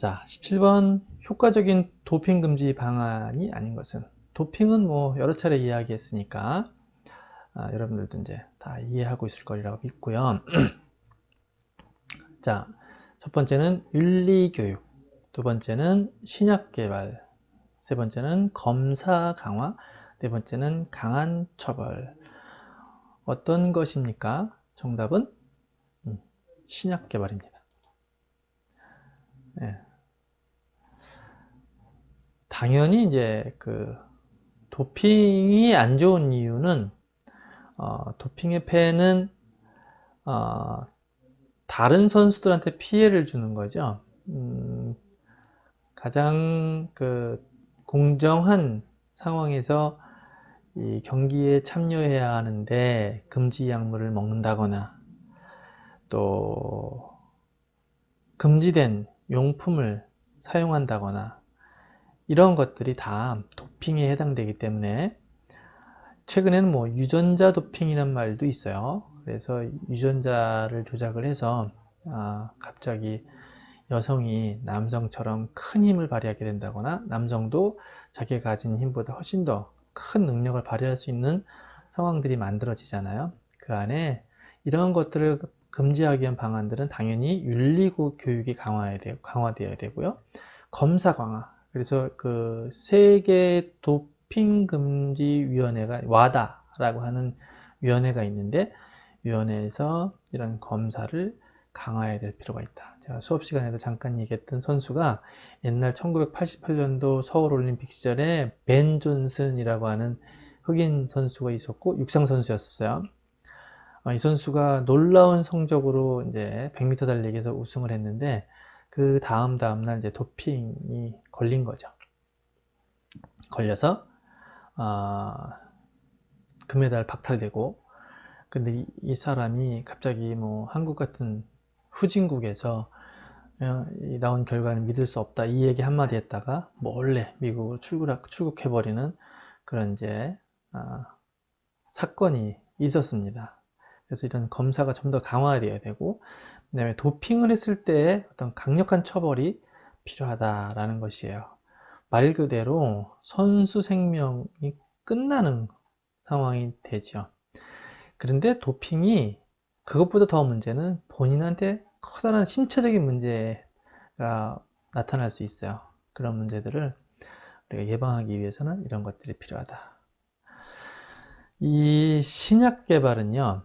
자, 17번 효과적인 도핑 금지 방안이 아닌 것은. 도핑은 뭐 여러 차례 이야기했으니까 여러분들도 이제 다 이해하고 있을 거라고 믿고요. 자, 첫 번째는 윤리교육, 두 번째는 신약개발, 세 번째는 검사 강화, 네 번째는 강한 처벌. 어떤 것입니까? 정답은 신약개발입니다. 네. 당연히 이제 그 도핑이 안 좋은 이유는 도핑의 폐해는 어, 다른 선수들한테 피해를 주는 거죠. 가장 그 공정한 상황에서 이 경기에 참여해야 하는데 금지 약물을 먹는다거나 또 금지된 용품을 사용한다거나 이런 것들이 다 도핑에 해당되기 때문에 최근에는 뭐 유전자 도핑이란 말도 있어요. 그래서 유전자를 조작을 해서 갑자기 여성이 남성처럼 큰 힘을 발휘하게 된다거나 남성도 자기가 가진 힘보다 훨씬 더 큰 능력을 발휘할 수 있는 상황들이 만들어지잖아요. 그 안에 이런 것들을 금지하기 위한 방안들은 당연히 윤리고 교육이 강화되어야 되고요. 검사 강화. 그래서 그 세계 도핑 금지 위원회가 와다라고 하는 위원회가 있는데 위원회에서 이런 검사를 강화해야 될 필요가 있다. 제가 수업 시간에도 잠깐 얘기했던 선수가 옛날 1988년도 서울올림픽 시절에 벤 존슨이라고 하는 흑인 선수가 있었고 육상 선수였어요. 이 선수가 놀라운 성적으로 이제 100m 달리기에서 우승을 했는데 그 다음날 이제 도핑이 걸린 거죠. 걸려서 금메달 박탈되고 근데 이 사람이 갑자기 뭐 한국 같은 후진국에서 나온 결과는 믿을 수 없다 이 얘기 한마디 했다가 몰래 미국으로 출국해버리는 그런 이제 사건이 있었습니다. 그래서 이런 검사가 좀 더 강화되어야 되고 그다음에 도핑을 했을 때 어떤 강력한 처벌이 필요하다라는 것이에요. 말 그대로 선수 생명이 끝나는 상황이 되죠. 그런데 도핑이 그것보다 더 문제는 본인한테 커다란 신체적인 문제가 나타날 수 있어요. 그런 문제들을 우리가 예방하기 위해서는 이런 것들이 필요하다. 이 신약 개발은요,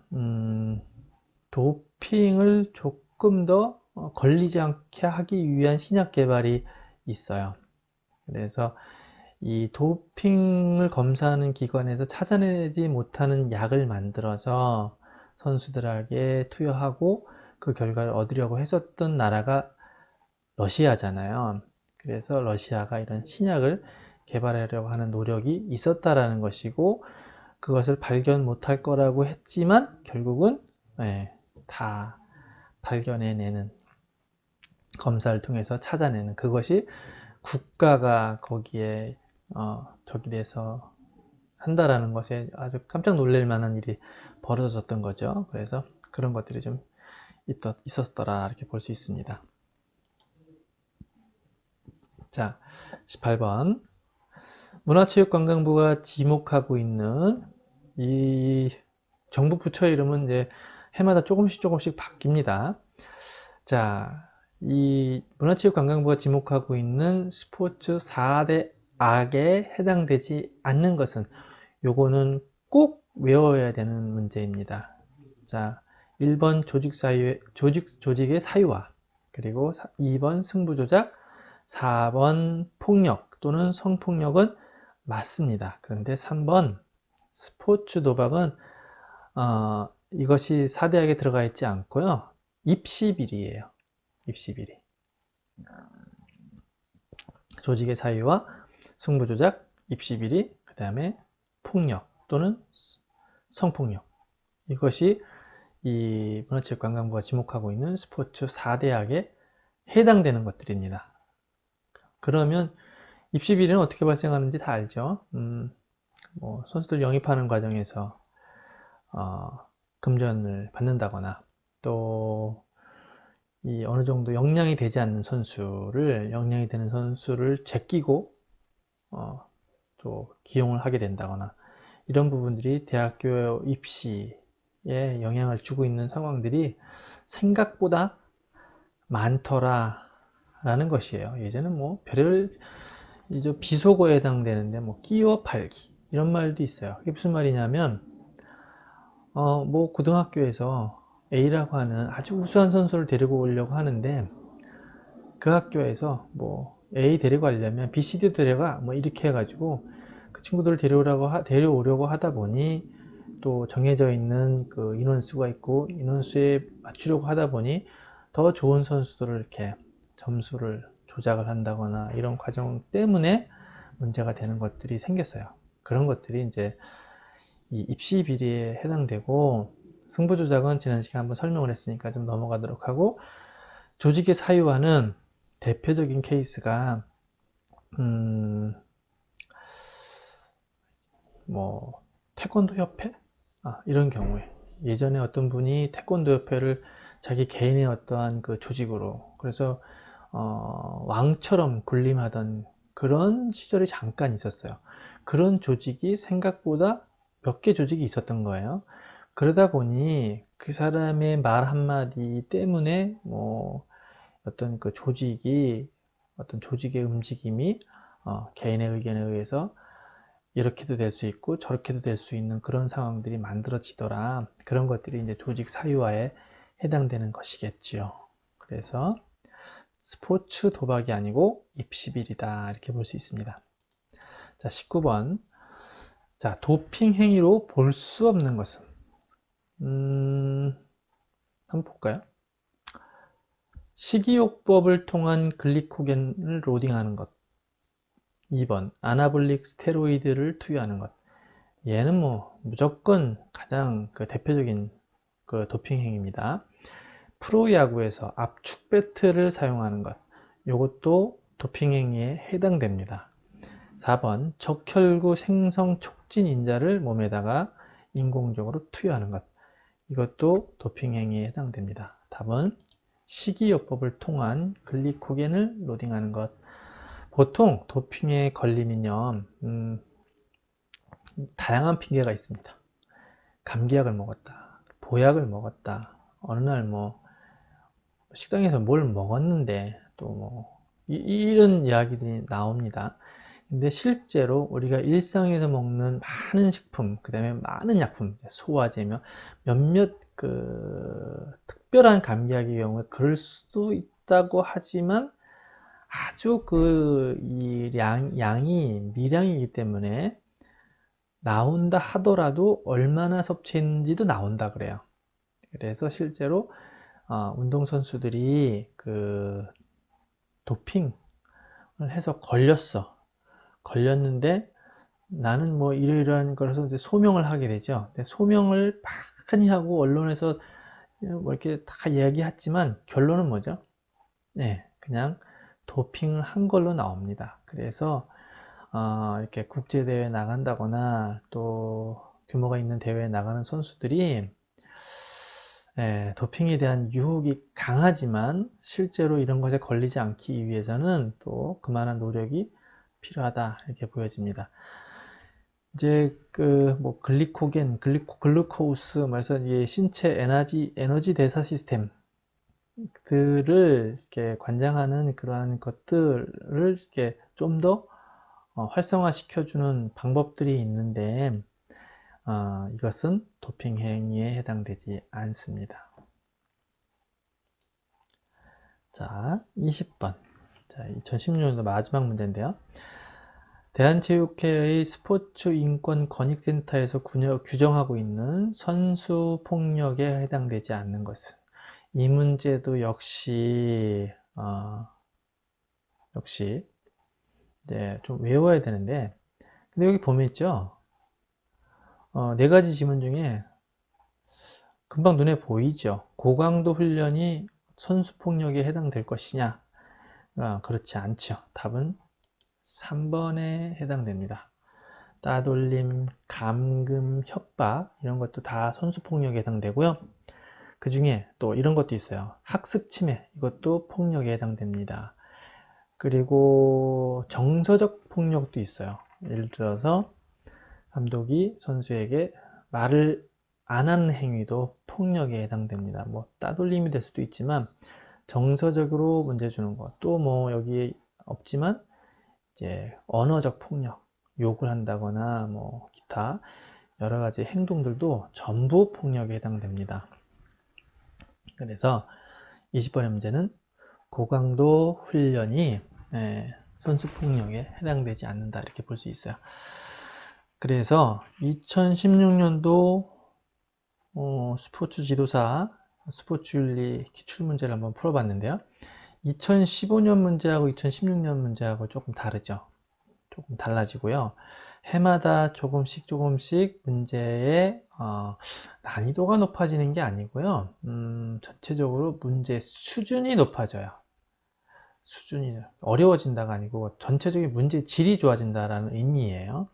도핑을 조금 더 걸리지 않게 하기 위한 신약 개발이 있어요. 그래서 이 도핑을 검사하는 기관에서 찾아내지 못하는 약을 만들어서 선수들에게 투여하고 그 결과를 얻으려고 했었던 나라가 러시아잖아요. 그래서 러시아가 이런 신약을 개발하려고 하는 노력이 있었다라는 것이고 그것을 발견 못할 거라고 했지만 결국은 다 발견해내는 검사를 통해서 찾아내는 그것이 국가가 거기에 저기 돼서 한다라는 것에 아주 깜짝 놀랄 만한 일이 벌어졌던 거죠. 그래서 그런 것들이 좀 있었더라 이렇게 볼 수 있습니다. 자, 18번 문화체육관광부가 지목하고 있는 이 정부 부처의 이름은 이제 해마다 조금씩 바뀝니다. 자, 이 문화체육관광부가 지목하고 있는 스포츠 4대 악에 해당되지 않는 것은 요거는 꼭 외워야 되는 문제입니다. 자, 1번 조직의 사유화, 그리고 2번 승부조작, 4번 폭력 또는 성폭력은 맞습니다. 그런데 3번 스포츠 도박은 이것이 4대학에 들어가 있지 않고요. 입시비리예요. 입시비리. 조직의 사유와 승부조작, 입시비리, 그 다음에 폭력 또는 성폭력. 이것이 이 문화체육관광부가 지목하고 있는 스포츠 4대학에 해당되는 것들입니다. 그러면 입시비리는 어떻게 발생하는지 다 알죠? 뭐 선수들 영입하는 과정에서 금전을 받는다거나 또 이 어느 정도 역량이 되지 않는 선수를, 역량이 되는 선수를 제끼고 또 기용을 하게 된다거나, 이런 부분들이 대학교 입시에 영향을 주고 있는 상황들이 생각보다 많더라 라는 것이에요. 예전에 뭐 별을 이제 비속어에 해당되는데 뭐 끼워 팔기 이런 말도 있어요. 이게 무슨 말이냐면 뭐 고등학교에서 A라고 하는 아주 우수한 선수를 데리고 오려고 하는데, 그 학교에서 뭐 A 데리고 가려면 B, C, D도 데려가 뭐 이렇게 해가지고 그 친구들을 데려오려고 하다 보니, 또 정해져 있는 그 인원수가 있고 인원수에 맞추려고 하다 보니 더 좋은 선수들을 이렇게 점수를 조작을 한다거나, 이런 과정 때문에 문제가 되는 것들이 생겼어요. 그런 것들이 이제 이 입시 비리에 해당되고, 승부 조작은 지난 시간에 한번 설명을 했으니까 좀 넘어가도록 하고, 조직의 사유화는 대표적인 케이스가 뭐 태권도 협회 이런 경우에, 예전에 어떤 분이 태권도 협회를 자기 개인의 어떠한 그 조직으로, 그래서 왕처럼 군림하던 그런 시절이 잠깐 있었어요. 그런 조직이 생각보다 몇 개 조직이 있었던 거예요. 그러다 보니 그 사람의 말 한마디 때문에 뭐 어떤 그 조직이, 어떤 조직의 움직임이 개인의 의견에 의해서 이렇게도 될 수 있고 저렇게도 될 수 있는 그런 상황들이 만들어지더라. 그런 것들이 이제 조직 사유화에 해당되는 것이겠죠. 그래서 스포츠 도박이 아니고 입시비리다, 이렇게 볼 수 있습니다. 자, 19번. 자, 도핑 행위로 볼 수 없는 것은, 한번 볼까요? 식이요법을 통한 글리코겐을 로딩하는 것. 2번, 아나볼릭 스테로이드를 투여하는 것. 얘는 뭐 무조건 가장 그 대표적인 그 도핑 행위입니다. 프로야구에서 압축 배트를 사용하는 것. 이것도 도핑 행위에 해당됩니다. 4번, 적혈구 생성 촉진 인자를 몸에다가 인공적으로 투여하는 것. 이것도 도핑 행위에 해당됩니다. 답은 식이요법을 통한 글리코겐을 로딩하는 것. 보통 도핑에 걸리면요, 다양한 핑계가 있습니다. 감기약을 먹었다, 보약을 먹었다, 어느 날 뭐 식당에서 뭘 먹었는데 또 뭐 이런 이야기들이 나옵니다. 근데 실제로 우리가 일상에서 먹는 많은 식품, 그 다음에 많은 약품, 소화제며 몇몇 그 특별한 감기약의 경우에 그럴 수도 있다고 하지만, 아주 이 양이 미량이기 때문에 나온다 하더라도 얼마나 섭취했는지도 나온다 그래요. 그래서 실제로 운동선수들이 그 도핑을 해서 걸렸는데, 나는 뭐 이러이러한 걸해서 이제 소명을 하게 되죠. 소명을 많이 하고 언론에서 뭐 이렇게 다 이야기했지만 결론은 뭐죠? 네, 그냥 도핑을 한 걸로 나옵니다. 그래서 이렇게 국제대회에 나간다거나 또 규모가 있는 대회에 나가는 선수들이 도핑에 대한 유혹이 강하지만, 실제로 이런 것에 걸리지 않기 위해서는 또 그만한 노력이 필요하다, 이렇게 보여집니다. 이제 그 뭐 글리코겐, 글루코스, 말해서 이게 신체 에너지 대사 시스템들을 이렇게 관장하는 그러한 것들을 이렇게 좀 더 활성화시켜주는 방법들이 있는데, 이것은 도핑 행위에 해당되지 않습니다. 자, 20번. 자, 2016년도 마지막 문제인데요. 대한체육회의 스포츠인권권익센터에서 규정하고 있는 선수 폭력에 해당되지 않는 것은, 이 문제도 역시 이제 좀 외워야 되는데, 근데 여기 보면 있죠. 네 가지 지문 중에 금방 눈에 보이죠. 고강도 훈련이 선수 폭력에 해당될 것이냐? 그렇지 않죠. 답은 3번에 해당됩니다. 따돌림, 감금, 협박, 이런 것도 다 선수 폭력에 해당되고요. 그 중에 또 이런 것도 있어요. 학습 침해, 이것도 폭력에 해당됩니다. 그리고 정서적 폭력도 있어요. 예를 들어서 감독이 선수에게 말을 안 하는 행위도 폭력에 해당됩니다. 뭐 따돌림이 될 수도 있지만 정서적으로 문제 주는 것, 또 뭐 여기에 없지만 이제 언어적 폭력, 욕을 한다거나 뭐 기타 여러 가지 행동들도 전부 폭력에 해당됩니다. 그래서 20번의 문제는 고강도 훈련이 선수 폭력에 해당되지 않는다, 이렇게 볼 수 있어요. 그래서 2016년도 스포츠 지도사 스포츠윤리 기출문제를 한번 풀어봤는데요. 2015년 문제하고 2016년 문제하고 조금 다르죠. 조금 달라지고요. 해마다 조금씩 문제의 난이도가 높아지는 게 아니고요. 전체적으로 문제 수준이 높아져요. 수준이 어려워진다가 아니고 전체적인 문제 질이 좋아진다라는 의미예요.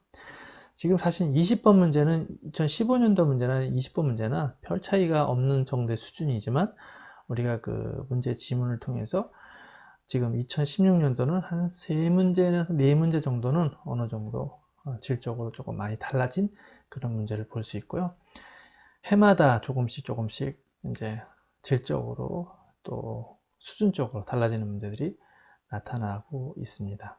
지금 사실 20번 문제는 2015년도 문제나 20번 문제나 별 차이가 없는 정도의 수준이지만 우리가 그 문제 지문을 통해서 지금 2016년도는 한 3문제에서 4문제 정도는 어느 정도 질적으로 조금 많이 달라진 그런 문제를 볼 수 있고요. 해마다 조금씩 이제 질적으로 또 수준적으로 달라지는 문제들이 나타나고 있습니다.